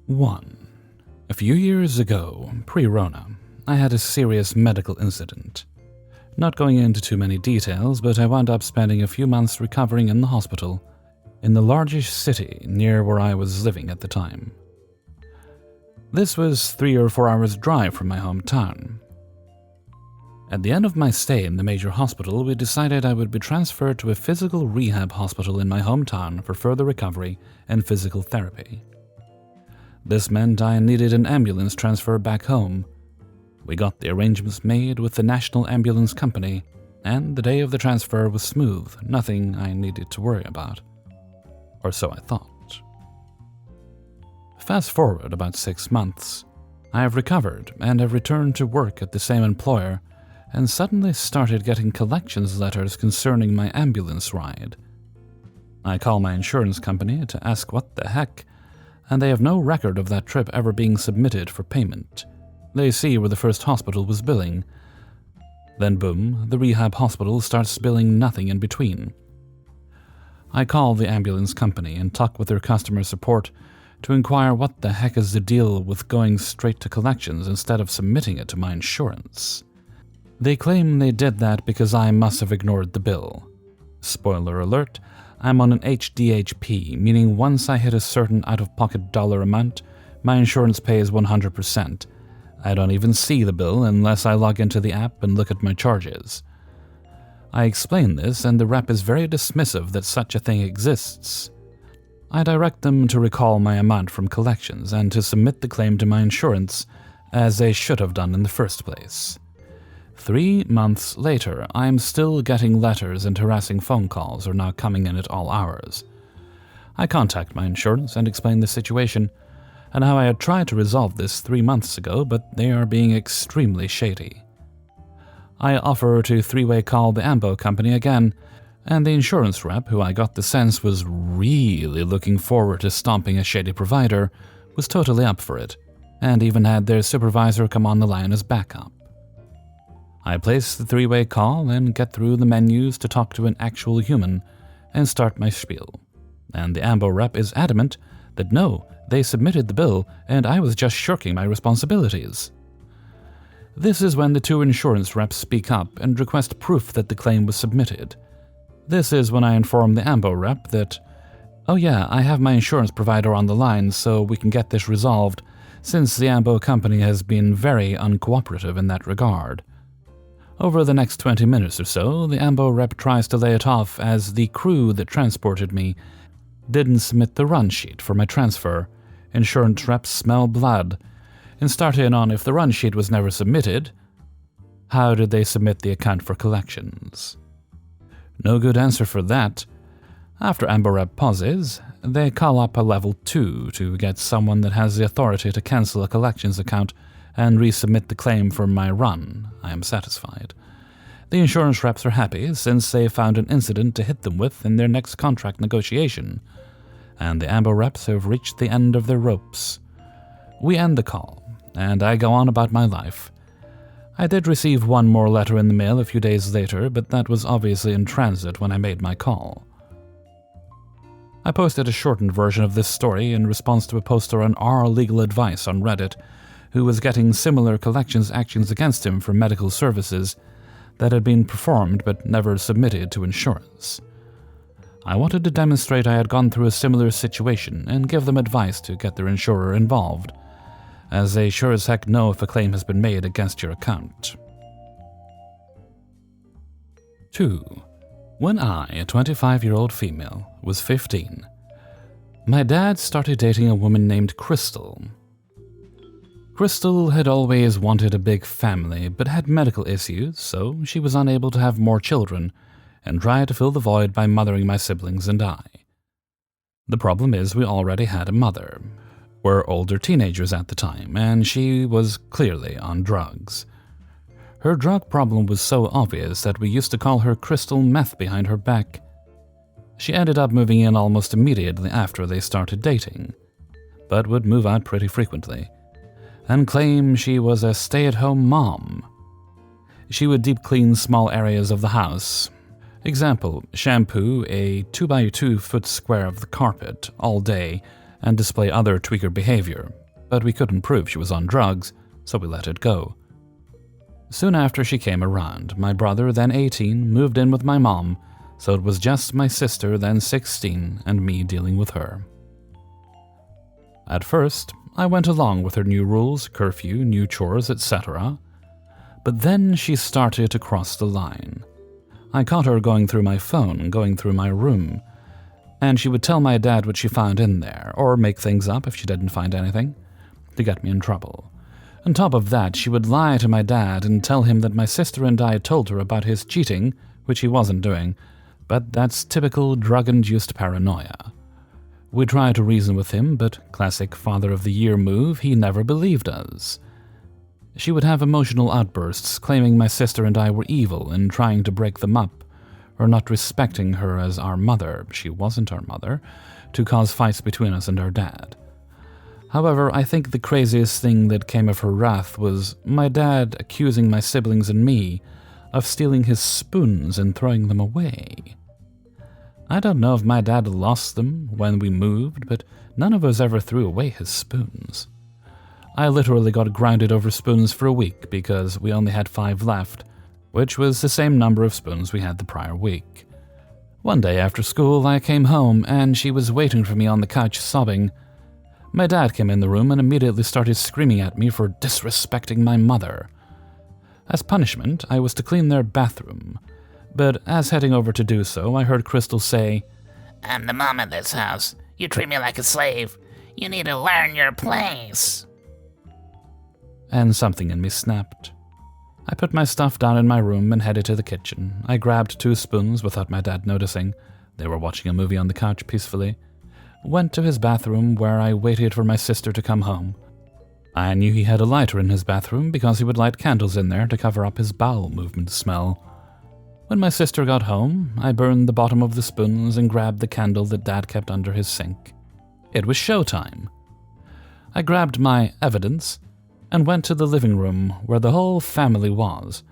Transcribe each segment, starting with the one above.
1. A few years ago, pre-Rona, I had a serious medical incident. Not going into too many details, but I wound up spending a few months recovering in the hospital in the largest city near where I was living at the time. This was 3 or 4 hours drive from my hometown. At the end of my stay in the major hospital, we decided I would be transferred to a physical rehab hospital in my hometown for further recovery and physical therapy. This meant I needed an ambulance transfer back home. We got the arrangements made with the National Ambulance Company, and the day of the transfer was smooth, nothing I needed to worry about. Or so I thought. Fast forward about 6 months. I have recovered and have returned to work at the same employer, and suddenly started getting collections letters concerning my ambulance ride. I call my insurance company to ask what the heck, and they have no record of that trip ever being submitted for payment. They see where the first hospital was billing. Then boom, the rehab hospital starts billing nothing in between. I call the ambulance company and talk with their customer support to inquire what the heck is the deal with going straight to collections instead of submitting it to my insurance. They claim they did that because I must have ignored the bill. Spoiler alert, I'm on an HDHP, meaning once I hit a certain out-of-pocket dollar amount, my insurance pays 100%. I don't even see the bill unless I log into the app and look at my charges. I explain this, and the rep is very dismissive that such a thing exists. I direct them to recall my amount from collections and to submit the claim to my insurance, as they should have done in the first place. 3 months later, I am still getting letters and harassing phone calls are now coming in at all hours. I contact my insurance and explain the situation, and how I had tried to resolve this 3 months ago, but they are being extremely shady. I offer to three-way call the Ambo company again, and the insurance rep, who I got the sense was really looking forward to stomping a shady provider, was totally up for it, and even had their supervisor come on the line as backup. I place the three-way call and get through the menus to talk to an actual human and start my spiel. And the Ambo rep is adamant that no, they submitted the bill and I was just shirking my responsibilities. This is when the two insurance reps speak up and request proof that the claim was submitted. This is when I inform the Ambo rep that, oh yeah, I have my insurance provider on the line so we can get this resolved, since the Ambo company has been very uncooperative in that regard. Over the next 20 minutes or so, the Ambo rep tries to lay it off as the crew that transported me didn't submit the run sheet for my transfer. Insurance reps smell blood, and start in on if the run sheet was never submitted, how did they submit the account for collections? No good answer for that. After Ambo rep pauses, they call up a level 2 to get someone that has the authority to cancel a collections account and resubmit the claim for my run. I am satisfied. The insurance reps are happy since they found an incident to hit them with in their next contract negotiation, and the Ambo reps have reached the end of their ropes. We end the call, and I go on about my life. I did receive one more letter in the mail a few days later, but that was obviously in transit when I made my call. I posted a shortened version of this story in response to a poster on our legal advice on Reddit, who was getting similar collections actions against him for medical services that had been performed but never submitted to insurance. I wanted to demonstrate I had gone through a similar situation and give them advice to get their insurer involved, as they sure as heck know if a claim has been made against your account. 2. When I, a 25-year-old female, was 15, my dad started dating a woman named Crystal. Crystal had always wanted a big family but had medical issues, so she was unable to have more children and tried to fill the void by mothering my siblings and I. The problem is we already had a mother. We're older teenagers at the time, and she was clearly on drugs. Her drug problem was so obvious that we used to call her Crystal Meth behind her back. She ended up moving in almost immediately after they started dating, but would move out pretty frequently, and claim she was a stay-at-home mom. She would deep clean small areas of the house. Example, shampoo a 2x2 foot square of the carpet all day and display other tweaker behavior, but we couldn't prove she was on drugs, so we let it go. Soon after she came around, my brother, then 18, moved in with my mom, so it was just my sister, then 16, and me dealing with her. At first, I went along with her new rules, curfew, new chores, etc., but then she started to cross the line. I caught her going through my phone, going through my room, and she would tell my dad what she found in there, or make things up if she didn't find anything, to get me in trouble. On top of that, she would lie to my dad and tell him that my sister and I told her about his cheating, which he wasn't doing, but that's typical drug-induced paranoia. We tried to reason with him, but classic Father of the Year move, he never believed us. She would have emotional outbursts claiming my sister and I were evil and trying to break them up, or not respecting her as our mother, she wasn't our mother, to cause fights between us and our dad. However, I think the craziest thing that came of her wrath was my dad accusing my siblings and me of stealing his spoons and throwing them away. I don't know if my dad lost them when we moved, but none of us ever threw away his spoons. I literally got grounded over spoons for a week because we only had 5 left, which was the same number of spoons we had the prior week. One day after school, I came home and she was waiting for me on the couch sobbing. My dad came in the room and immediately started screaming at me for disrespecting my mother. As punishment, I was to clean their bathroom, but as heading over to do so, I heard Crystal say, "I'm the mom of this house. You treat me like a slave. You need to learn your place." And something in me snapped. I put my stuff down in my room and headed to the kitchen. I grabbed 2 spoons without my dad noticing. They were watching a movie on the couch peacefully. Went to his bathroom where I waited for my sister to come home. I knew he had a lighter in his bathroom because he would light candles in there to cover up his bowel movement smell. When my sister got home, I burned the bottom of the spoons and grabbed the candle that Dad kept under his sink. It was showtime. I grabbed my evidence and went to the living room where the whole family was.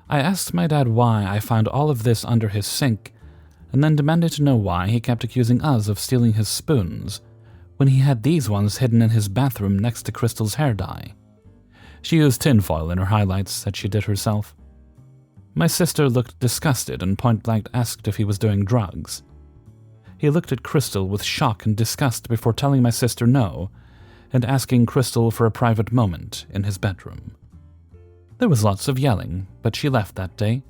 I asked my dad why I found all of this under his sink, and then demanded to know why he kept accusing us of stealing his spoons, when he had these ones hidden in his bathroom next to Crystal's hair dye. She used tinfoil in her highlights that she did herself. My sister looked disgusted and point-blank asked if he was doing drugs. He looked at Crystal with shock and disgust before telling my sister no, and asking Crystal for a private moment in his bedroom. There was lots of yelling, but she left that day.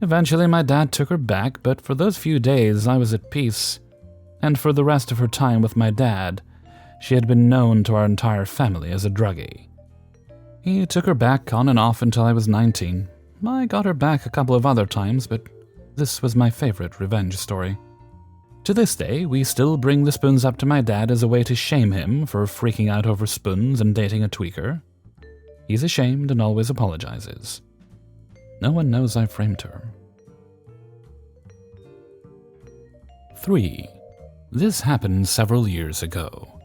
Eventually my dad took her back, but for those few days I was at peace, and for the rest of her time with my dad, she had been known to our entire family as a druggie. He took her back on and off until I was 19. I got her back a couple of other times, but this was my favorite revenge story. To this day, we still bring the spoons up to my dad as a way to shame him for freaking out over spoons and dating a tweaker. He's ashamed and always apologizes. No one knows I framed her. 3. This happened several years ago.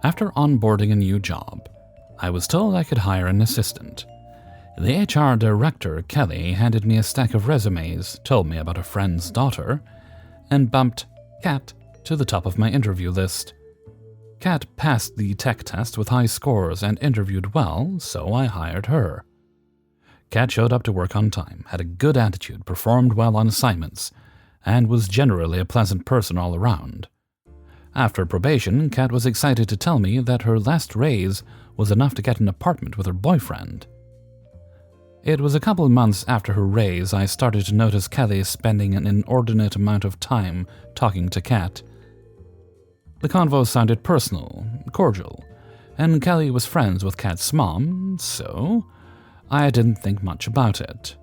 After onboarding a new job, I was told I could hire an assistant. The HR director, Kelly, handed me a stack of resumes, told me about a friend's daughter, and bumped Kat to the top of my interview list. Kat passed the tech test with high scores and interviewed well, so I hired her. Kat showed up to work on time, had a good attitude, performed well on assignments, and was generally a pleasant person all around. After probation, Kat was excited to tell me that her last raise was enough to get an apartment with her boyfriend. It was a couple of months after her raise I started to notice Kelly spending an inordinate amount of time talking to Kat. The convo sounded personal, cordial, and Kelly was friends with Kat's mom, so I didn't think much about it.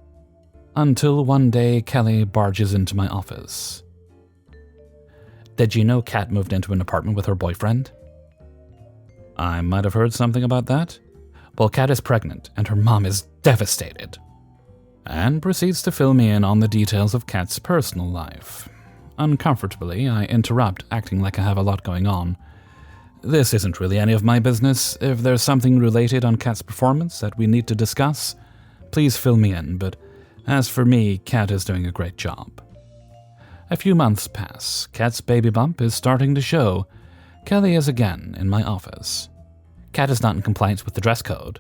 Until one day Kelly barges into my office. "Did you know Kat moved into an apartment with her boyfriend?" "I might have heard something about that." "Well, Kat is pregnant, and her mom is devastated." And proceeds to fill me in on the details of Kat's personal life. Uncomfortably, I interrupt, acting like I have a lot going on. "This isn't really any of my business. If there's something related on Kat's performance that we need to discuss, please fill me in, but as for me, Kat is doing a great job." A few months pass. Kat's baby bump is starting to show. Kelly is again in my office. Cat is not in compliance with the dress code.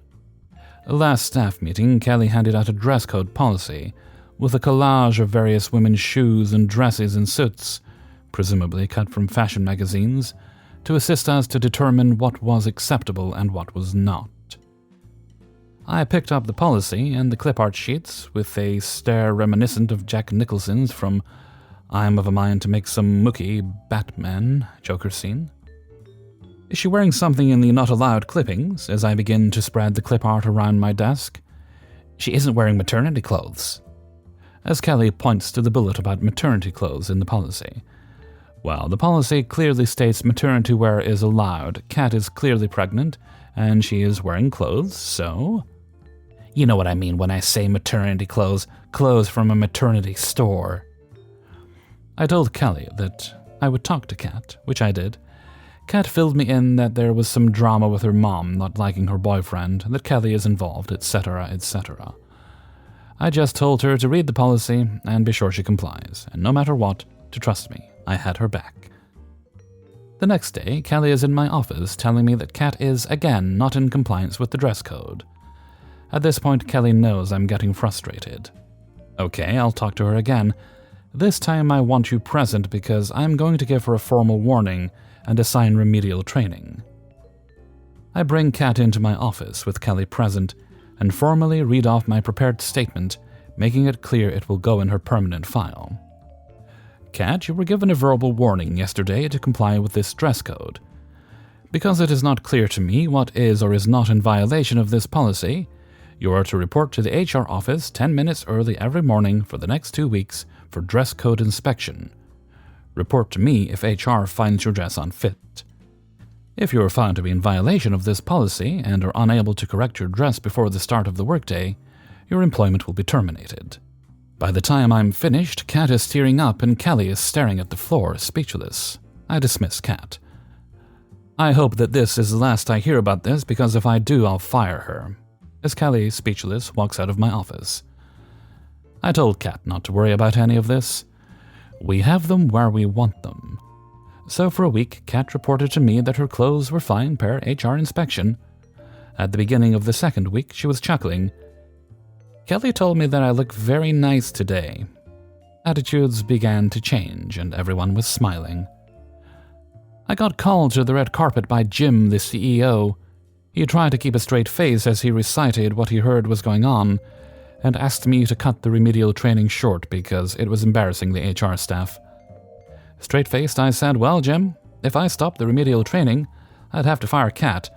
Last staff meeting, Kelly handed out a dress code policy with a collage of various women's shoes and dresses and suits, presumably cut from fashion magazines, to assist us to determine what was acceptable and what was not. I picked up the policy and the clip art sheets with a stare reminiscent of Jack Nicholson's from I'm of a mind to make some Mookie Batman Joker scene. Is she wearing something in the not allowed clippings as I begin to spread the clip art around my desk? She isn't wearing maternity clothes. As Kelly points to the bullet about maternity clothes in the policy. Well, the policy clearly states maternity wear is allowed. Cat is clearly pregnant, and she is wearing clothes, so... You know what I mean when I say maternity clothes. Clothes from a maternity store. I told Kelly that I would talk to Cat, which I did. Cat filled me in that there was some drama with her mom not liking her boyfriend, that Kelly is involved, etc., etc. I just told her to read the policy and be sure she complies, and no matter what, to trust me. I had her back. The next day, Kelly is in my office telling me that Cat is, again, not in compliance with the dress code. At this point, Kelly knows I'm getting frustrated. Okay, I'll talk to her again. This time I want you present because I'm going to give her a formal warning and assign remedial training. I bring Cat into my office with Kelly present and formally read off my prepared statement, making it clear it will go in her permanent file. Cat, you were given a verbal warning yesterday to comply with this dress code. Because it is not clear to me what is or is not in violation of this policy, you are to report to the HR office 10 minutes early every morning for the next 2 weeks for dress code inspection. Report to me if HR finds your dress unfit. If you are found to be in violation of this policy and are unable to correct your dress before the start of the workday, your employment will be terminated. By the time I'm finished, Cat is tearing up and Kelly is staring at the floor, speechless. I dismiss Cat. I hope that this is the last I hear about this, because if I do, I'll fire her. As Kelly, speechless, walks out of my office. I told Cat not to worry about any of this. We have them where we want them. So for a week, Cat reported to me that her clothes were fine per HR inspection. At the beginning of the second week, she was chuckling. Kelly told me that I look very nice today. Attitudes began to change, and everyone was smiling. I got called to the red carpet by Jim, the CEO. He tried to keep a straight face as he recited what he heard was going on, and asked me to cut the remedial training short because it was embarrassing the HR staff. Straight-faced, I said, well, Jim, if I stopped the remedial training, I'd have to fire Cat.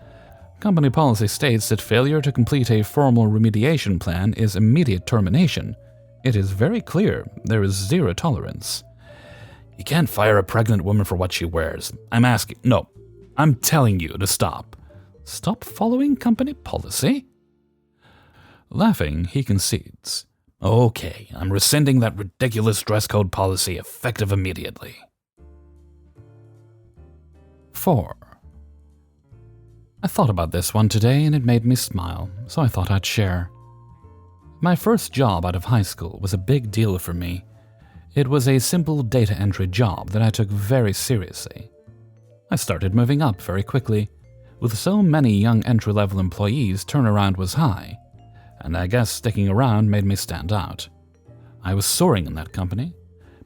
Company policy states that failure to complete a formal remediation plan is immediate termination. It is very clear there is zero tolerance. You can't fire a pregnant woman for what she wears. I'm telling you to stop. Stop following company policy? Laughing, he concedes. Okay, I'm rescinding that ridiculous dress code policy effective immediately. 4. I thought about this one today and it made me smile, so I thought I'd share. My first job out of high school was a big deal for me. It was a simple data entry job that I took very seriously. I started moving up very quickly. With so many young entry-level employees, turnaround was high, and I guess sticking around made me stand out. I was soaring in that company.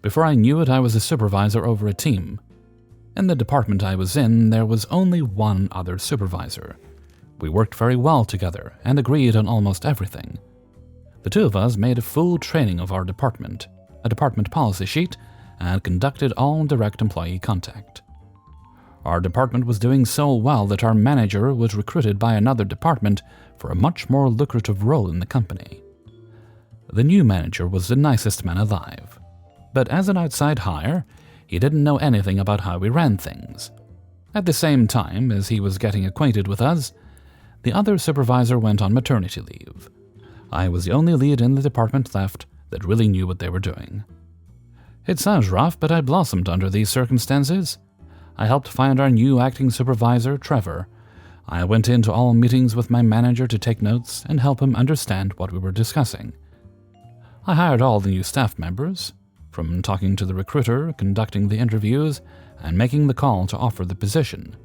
Before I knew it, I was a supervisor over a team. In the department I was in, there was only one other supervisor. We worked very well together and agreed on almost everything. The two of us made a full training of our department, a department policy sheet, and conducted all direct employee contact. Our department was doing so well that our manager was recruited by another department for a much more lucrative role in the company. The new manager was the nicest man alive, but as an outside hire, he didn't know anything about how we ran things. At the same time as he was getting acquainted with us, the other supervisor went on maternity leave. I was the only lead in the department left that really knew what they were doing. It sounds rough, but I blossomed under these circumstances. I helped find our new acting supervisor, Trevor. I went into all meetings with my manager to take notes and help him understand what we were discussing. I hired all the new staff members. from talking to the recruiter, conducting the interviews, and making the call to offer the position.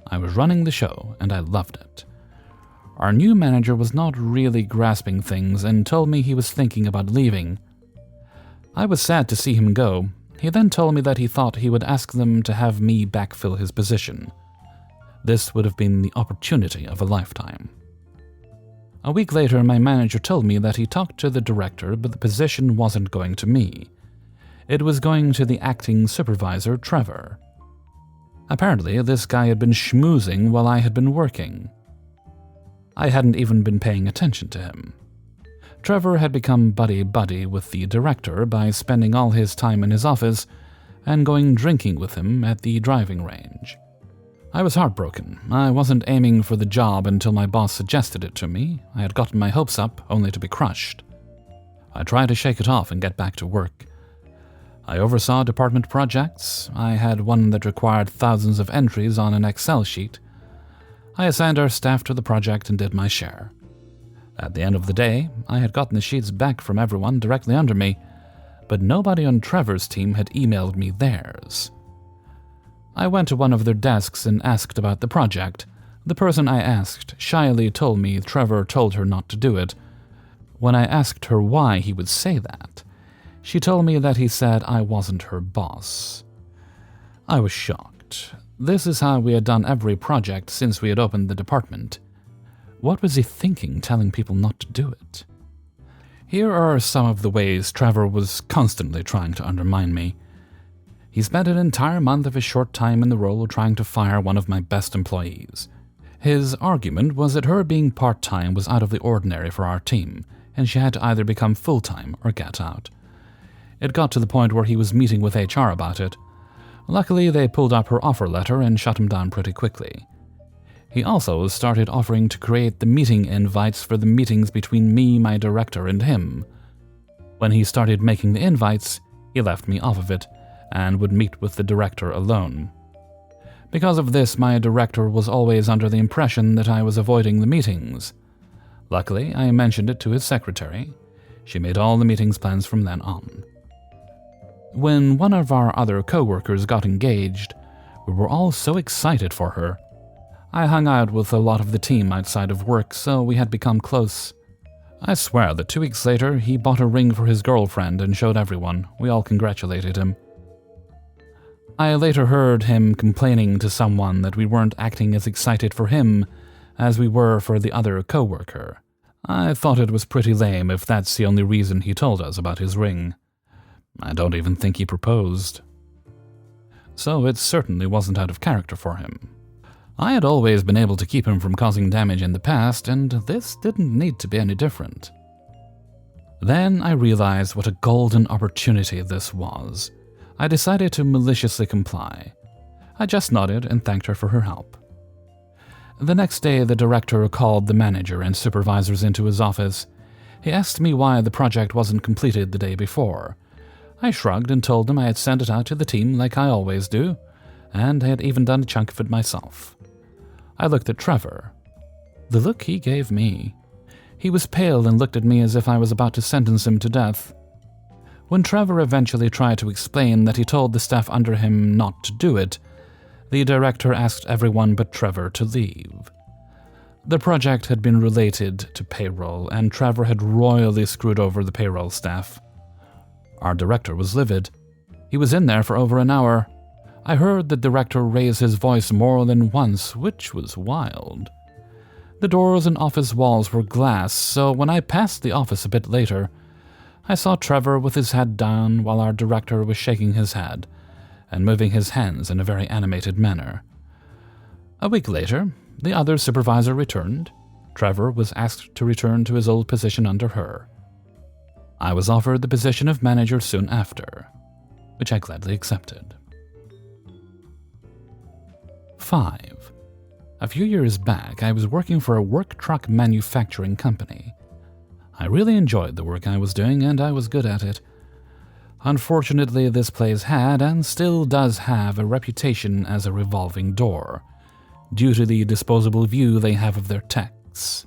I was running the show, and I loved it. Our new manager was not really grasping things and told me he was thinking about leaving. I was sad to see him go. He then told me that he thought he would ask them to have me backfill his position. This would have been the opportunity of a lifetime. A week later, my manager told me that he talked to the director, but the position wasn't going to me. It was going to the acting supervisor, Trevor. Apparently, this guy had been schmoozing while I had been working. I hadn't even been paying attention to him. Trevor had become buddy-buddy with the director by spending all his time in his office and going drinking with him at the driving range. I was heartbroken. I wasn't aiming for the job until my boss suggested it to me. I had gotten my hopes up, only to be crushed. I tried to shake it off and get back to work. I oversaw department projects. I had one that required thousands of entries on an Excel sheet. I assigned our staff to the project and did my share. At the end of the day, I had gotten the sheets back from everyone directly under me, but nobody on Trevor's team had emailed me theirs. I went to one of their desks and asked about the project. The person I asked shyly told me Trevor told her not to do it. When I asked her why he would say that, she told me that he said I wasn't her boss. I was shocked. This is how we had done every project since we had opened the department. What was he thinking, telling people not to do it? Here are some of the ways Trevor was constantly trying to undermine me. He spent an entire month of his short time in the role trying to fire one of my best employees. His argument was that her being part-time was out of the ordinary for our team, and she had to either become full-time or get out. It got to the point where he was meeting with HR about it. Luckily, they pulled up her offer letter and shut him down pretty quickly. He also started offering to create the meeting invites for the meetings between me, my director, and him. When he started making the invites, he left me off of it and would meet with the director alone. Because of this, my director was always under the impression that I was avoiding the meetings. Luckily, I mentioned it to his secretary. She made all the meetings plans from then on. When one of our other co-workers got engaged, we were all so excited for her. I hung out with a lot of the team outside of work, so we had become close. I swear that 2 weeks later, he bought a ring for his girlfriend and showed everyone. We all congratulated him. I later heard him complaining to someone that we weren't acting as excited for him as we were for the other co-worker. I thought it was pretty lame if that's the only reason he told us about his ring. I don't even think he proposed. So it certainly wasn't out of character for him. I had always been able to keep him from causing damage in the past, and this didn't need to be any different. Then I realized what a golden opportunity this was. I decided to maliciously comply. I just nodded and thanked her for her help. The next day, the director called the manager and supervisors into his office. He asked me why the project wasn't completed the day before. I shrugged and told him I had sent it out to the team like I always do, and I had even done a chunk of it myself. I looked at Trevor. The look he gave me. He was pale and looked at me as if I was about to sentence him to death. When Trevor eventually tried to explain that he told the staff under him not to do it, the director asked everyone but Trevor to leave. The project had been related to payroll, and Trevor had royally screwed over the payroll staff. Our director was livid. He was in there for over an hour. I heard the director raise his voice more than once, which was wild. The doors and office walls were glass, so when I passed the office a bit later, I saw Trevor with his head down while our director was shaking his head and moving his hands in a very animated manner. A week later, the other supervisor returned. Trevor was asked to return to his old position under her. I was offered the position of manager soon after, which I gladly accepted. 5. A few years back, I was working for a work truck manufacturing company. I really enjoyed the work I was doing, and I was good at it. Unfortunately, this place had, and still does have, a reputation as a revolving door, due to the disposable view they have of their techs.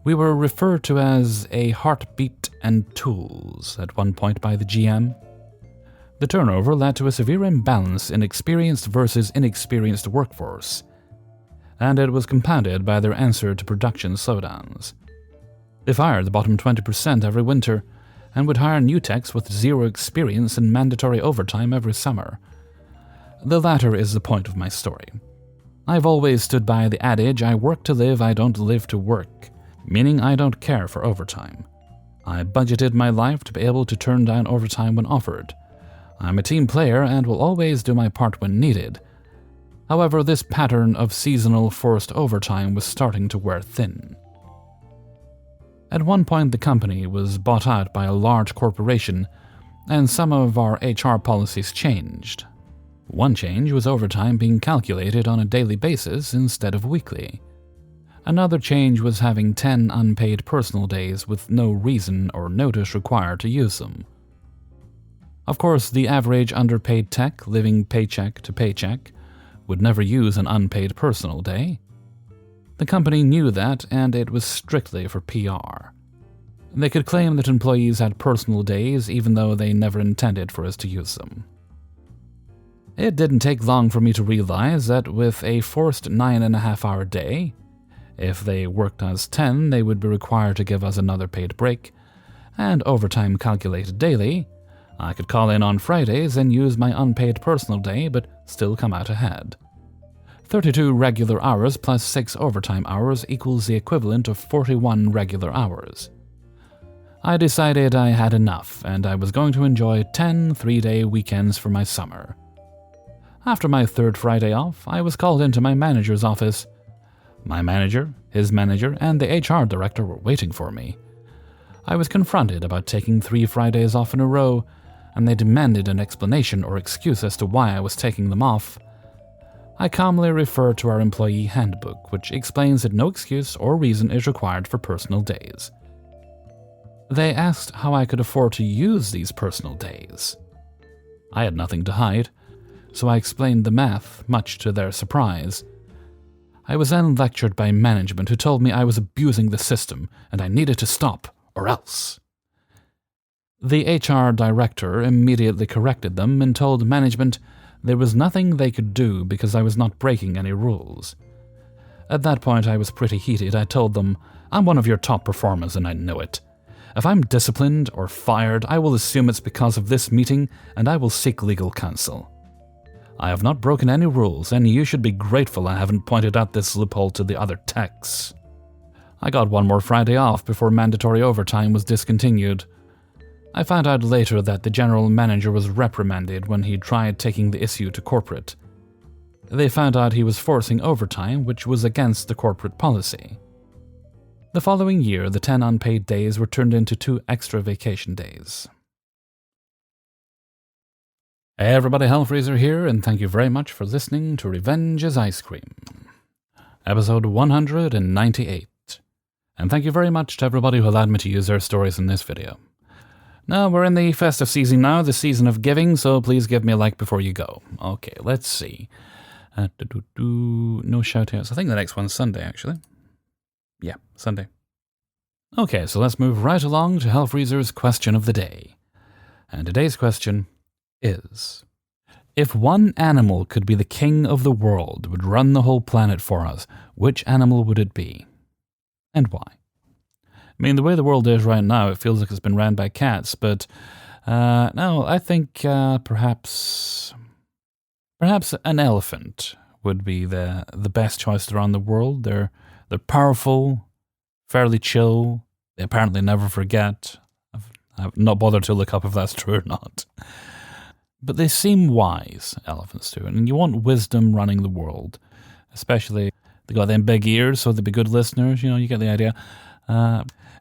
We were referred to as a heartbeat and tools at one point by the GM. The turnover led to a severe imbalance in experienced versus inexperienced workforce, and it was compounded by their answer to production slowdowns. They fired the bottom 20% every winter, and would hire new techs with zero experience and mandatory overtime every summer. The latter is the point of my story. I've always stood by the adage, I work to live, I don't live to work, meaning I don't care for overtime. I budgeted my life to be able to turn down overtime when offered. I'm a team player and will always do my part when needed. However, this pattern of seasonal forced overtime was starting to wear thin. At one point, the company was bought out by a large corporation, and some of our HR policies changed. One change was overtime being calculated on a daily basis instead of weekly. Another change was having 10 unpaid personal days with no reason or notice required to use them. Of course, the average underpaid tech living paycheck to paycheck would never use an unpaid personal day. The company knew that, and it was strictly for PR. They could claim that employees had personal days even though they never intended for us to use them. It didn't take long for me to realize that with a forced 9.5-hour day, if they worked us 10, they would be required to give us another paid break, and overtime calculated daily, I could call in on Fridays and use my unpaid personal day but still come out ahead. 32 regular hours plus 6 overtime hours equals the equivalent of 41 regular hours. I decided I had enough and I was going to enjoy 10 3-day weekends for my summer. After my third Friday off, I was called into my manager's office. My manager, his manager, and the HR director were waiting for me. I was confronted about taking 3 Fridays off in a row, and they demanded an explanation or excuse as to why I was taking them off. I calmly referred to our employee handbook, which explains that no excuse or reason is required for personal days. They asked how I could afford to use these personal days. I had nothing to hide, so I explained the math, much to their surprise. I was then lectured by management who told me I was abusing the system and I needed to stop, or else. The HR director immediately corrected them and told management there was nothing they could do because I was not breaking any rules. At that point I was pretty heated. I told them, I'm one of your top performers and I know it. If I'm disciplined or fired, I will assume it's because of this meeting and I will seek legal counsel. I have not broken any rules, and you should be grateful I haven't pointed out this loophole to the other techs. I got one more Friday off before mandatory overtime was discontinued. I found out later that the general manager was reprimanded when he tried taking the issue to corporate. They found out he was forcing overtime, which was against the corporate policy. The following year, the 10 unpaid days were turned into 2 extra vacation days. Hey everybody, Hellfreezer here, and thank you very much for listening to Revenge is Ice Cream, episode 198. And thank you very much to everybody who allowed me to use their stories in this video. Now, we're in the festive season now, the season of giving, so please give me a like before you go. Okay, let's see. No shout-outs. I think the next one's Sunday, actually. Yeah, Sunday. Okay, so let's move right along to Hellfreezer's question of the day. And today's question is, if one animal could be the king of the world, would run the whole planet for us, which animal would it be? And why? I mean, the way the world is right now, it feels like it's been ran by cats, but no, I think perhaps an elephant would be the best choice around the world. They're powerful, fairly chill, they apparently never forget. I've not bothered to look up if that's true or not. But they seem wise, elephants do, and you want wisdom running the world. Especially, they got them big ears, so they'd be good listeners, you get the idea.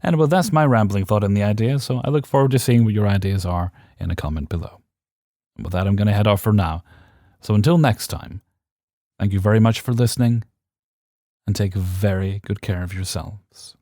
Anyway, that's my rambling thought on the idea, so I look forward to seeing what your ideas are in a comment below. And with that, I'm going to head off for now. So until next time, thank you very much for listening, and take very good care of yourselves.